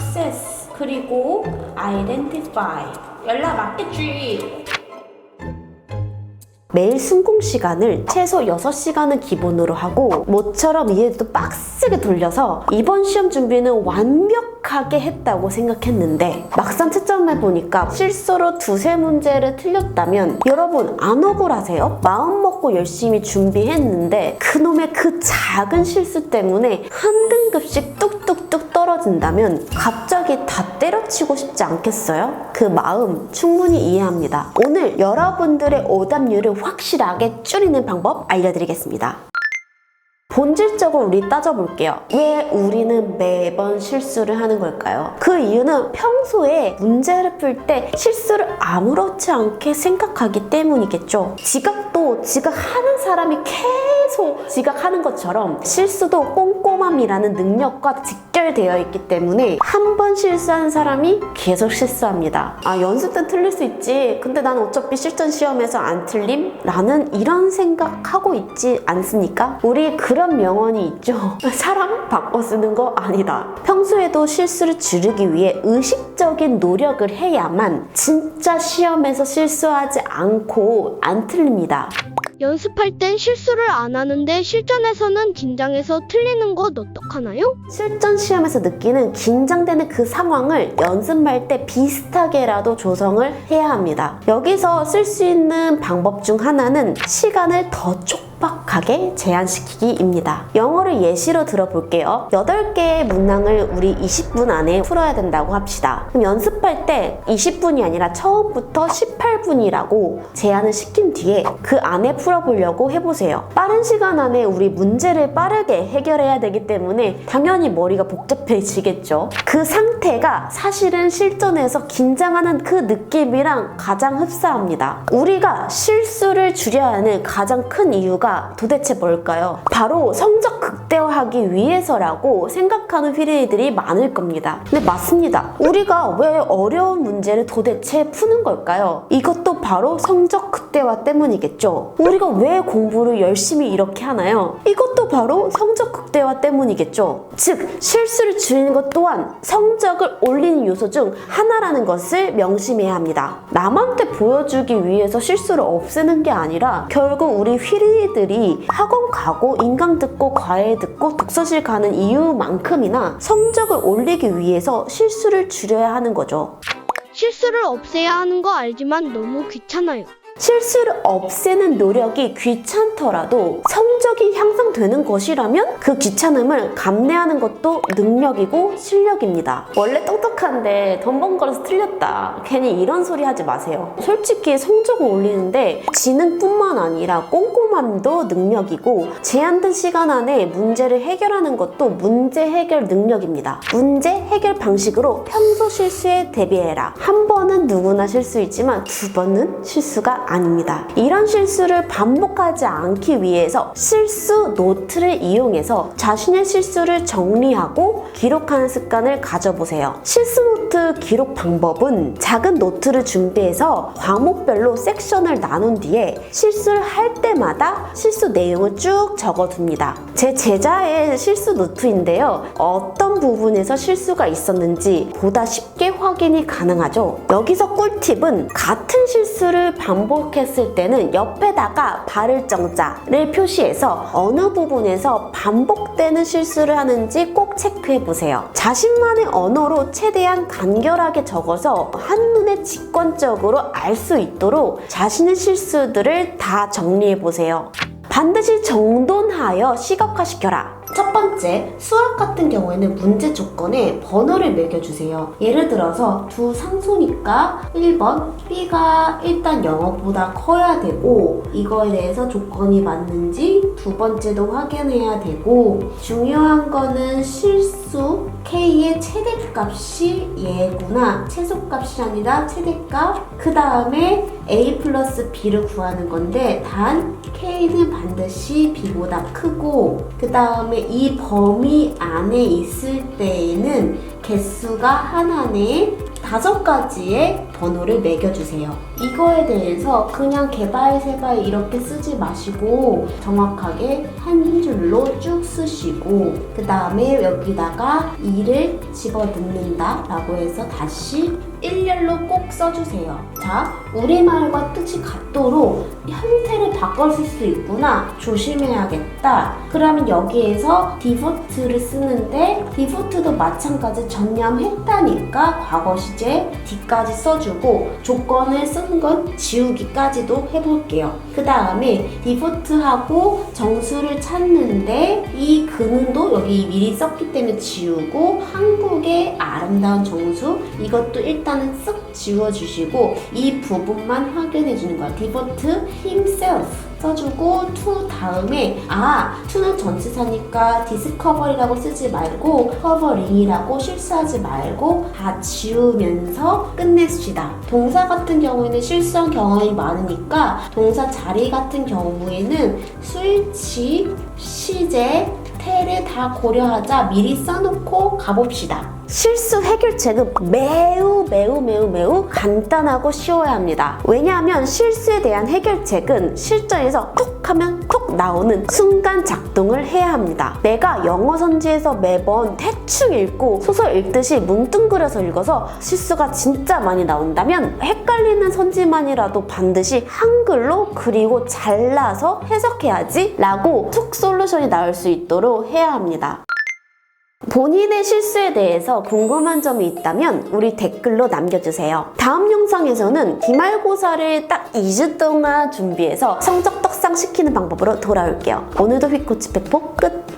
success, 그리고 identify. 연락 맞겠지? 매일 순공 시간을 최소 6시간은 기본으로 하고 모처럼 이해도 빡세게 돌려서 이번 시험 준비는 완벽하게 했다고 생각했는데 막상 채점해보니까 실수로 두세 문제를 틀렸다면 여러분 안 억울하세요? 마음 먹고 열심히 준비했는데 그놈의 그 작은 실수 때문에 한 등급씩 뚝뚝뚝 떨어진다면 갑자기 다 때려치고 싶지 않겠어요? 그 마음 충분히 이해합니다. 오늘 여러분들의 오답률을 확실하게 줄이는 방법 알려드리겠습니다. 본질적으로 우리 따져볼게요. 왜 우리는 매번 실수를 하는 걸까요? 그 이유는 평소에 문제를 풀 때 실수를 아무렇지 않게 생각하기 때문이겠죠. 지각도 지각하는 사람이 계속 지각하는 것처럼 실수도 꼼꼼함이라는 능력과 직결되어 있기 때문에 한 번 실수한 사람이 계속 실수합니다. 아, 연습 때 틀릴 수 있지. 근데 난 어차피 실전 시험에서 안 틀림? 라는 이런 생각하고 있지 않습니까? 우리 그런 명언이 있죠. 사람 바꿔 쓰는 거 아니다. 평소에도 실수를 줄이기 위해 의식적인 노력을 해야만 진짜 시험에서 실수하지 않고 안 틀립니다. 연습할 땐 실수를 안 하는데 실전에서는 긴장해서 틀리는 건 어떡하나요? 실전 시험에서 느끼는 긴장되는 그 상황을 연습할 때 비슷하게라도 조성을 해야 합니다. 여기서 쓸 수 있는 방법 중 하나는 시간을 더 촉박하게 제한시키기입니다. 영어를 예시로 들어볼게요. 8개의 문항을 우리 20분 안에 풀어야 된다고 합시다. 그럼 연습할 때 20분이 아니라 처음부터 18분이라고 제한을 시킨 뒤에 그 안에 풀어보려고 해보세요. 빠른 시간 안에 우리 문제를 빠르게 해결해야 되기 때문에 당연히 머리가 복잡해지겠죠. 그 상태가 사실은 실전에서 긴장하는 그 느낌이랑 가장 흡사합니다. 우리가 실수를 줄여야 하는 가장 큰 이유가 도대체 뭘까요? 바로 성적 극대화하기 위해서라고 생각하는 휘리들이 많을 겁니다. 근데 맞습니다. 우리가 왜 어려운 문제를 도대체 푸는 걸까요? 이것도 바로 성적 극대화 때문이겠죠. 우리가 왜 공부를 열심히 이렇게 하나요? 이것도 바로 성적 극대화 때문이겠죠. 즉, 실수를 줄이는 것 또한 성적을 올리는 요소 중 하나라는 것을 명심해야 합니다. 남한테 보여주기 위해서 실수를 없애는 게 아니라 결국 우리 휘리들이 학원 가고 인강 듣고 과외 듣고 독서실 가는 이유만큼이나 성적을 올리기 위해서 실수를 줄여야 하는 거죠. 실수를 없애야 하는 거 알지만 너무 귀찮아요. 실수를 없애는 노력이 귀찮더라도 성적이 향상되는 것이라면 그 귀찮음을 감내하는 것도 능력이고 실력입니다. 원래 똑똑한데 돈 번 걸어서 틀렸다. 괜히 이런 소리 하지 마세요. 솔직히 성적을 올리는데 지능뿐만 아니라 꼼꼼함도 능력이고 제한된 시간 안에 문제를 해결하는 것도 문제 해결 능력입니다. 문제 해결 방식으로 평소 실수에 대비해라. 한 번은 누구나 실수이지만 두 번은 실수가 아닙니다. 이런 실수를 반복하지 않기 위해서 실수 노트를 이용해서 자신의 실수를 정리하고 기록하는 습관을 가져보세요. 실수 노트 기록 방법은 작은 노트를 준비해서 과목별로 섹션을 나눈 뒤에 실수를 할 때마다 실수 내용을 쭉 적어둡니다. 제 제자의 실수 노트인데요. 어떤 부분에서 실수가 있었는지 보다 쉽게 확인이 가능하죠. 여기서 꿀팁은 같은 실수를 반복했을 때는 옆에다가 발을 정자를 표시해서 어느 부분에서 반복되는 실수를 하는지 꼭 체크해보세요. 자신만의 언어로 최대한 간결하게 적어서 한눈에 직관적으로 알 수 있도록 자신의 실수들을 다 정리해보세요. 반드시 정돈하여 시각화시켜라. 첫 번째, 수학 같은 경우에는 문제 조건에 번호를 매겨주세요. 예를 들어서 두 상수니까 1번 B가 일단 0보다 커야 되고 이거에 대해서 조건이 맞는지 두 번째도 확인해야 되고 중요한 거는 실수 K의 최대값이 얘구나. 최소값이 아니라 최대값. 그 다음에 A 플러스 B를 구하는 건데 단 K는 반드시 B보다 크고 그 다음에 이 범위 안에 있을 때에는 개수가 하나네 5가지의 번호를 매겨주세요. 이거에 대해서 그냥 개발세발 이렇게 쓰지 마시고 정확하게 한 줄로 쭉 쓰시고 그 다음에 여기다가 2를 집어넣는다 라고 해서 다시 일렬로 꼭 써주세요. 자, 우리말과 뜻이 같도록 형태를 바꿔 쓸 수 있구나, 조심해야겠다. 그러면 여기에서 default를 쓰는데 default도 마찬가지 전념했다니까 과거 시제 D까지 써주고 조건을 쓴 건 지우기까지도 해볼게요. 그 다음에 default하고 정수를 찾는데 이 근은도 여기 미리 썼기 때문에 지우고 한국의 아름다운 정수 이것도 일단은 쓱 지워주시고 이 부분만 확인해 주는 거야. default himself 써주고 to 다음에 to는 전치사니까 discover이라고 쓰지 말고 covering이라고 실수하지 말고 다 지우면서 끝냅시다. 동사 같은 경우에는 실수한 경험이 많으니까 동사 자리 같은 경우에는 스위치, 시제, 테를 다 고려하자 미리 써놓고 가봅시다. 실수 해결책은 매우 간단하고 쉬워야 합니다. 왜냐하면 실수에 대한 해결책은 실전에서 쿡 하면 쿡 나오는 순간 작동을 해야 합니다. 내가 영어 선지에서 매번 대충 읽고 소설 읽듯이 뭉뚱그려서 읽어서 실수가 진짜 많이 나온다면 헷갈리는 선지만이라도 반드시 한글로 그리고 잘라서 해석해야지 라고 툭 솔루션이 나올 수 있도록 해야 합니다. 본인의 실수에 대해서 궁금한 점이 있다면 우리 댓글로 남겨주세요. 다음 영상에서는 기말고사를 딱 2주 동안 준비해서 성적 떡상시키는 방법으로 돌아올게요. 오늘도 휙코치 백폭 끝!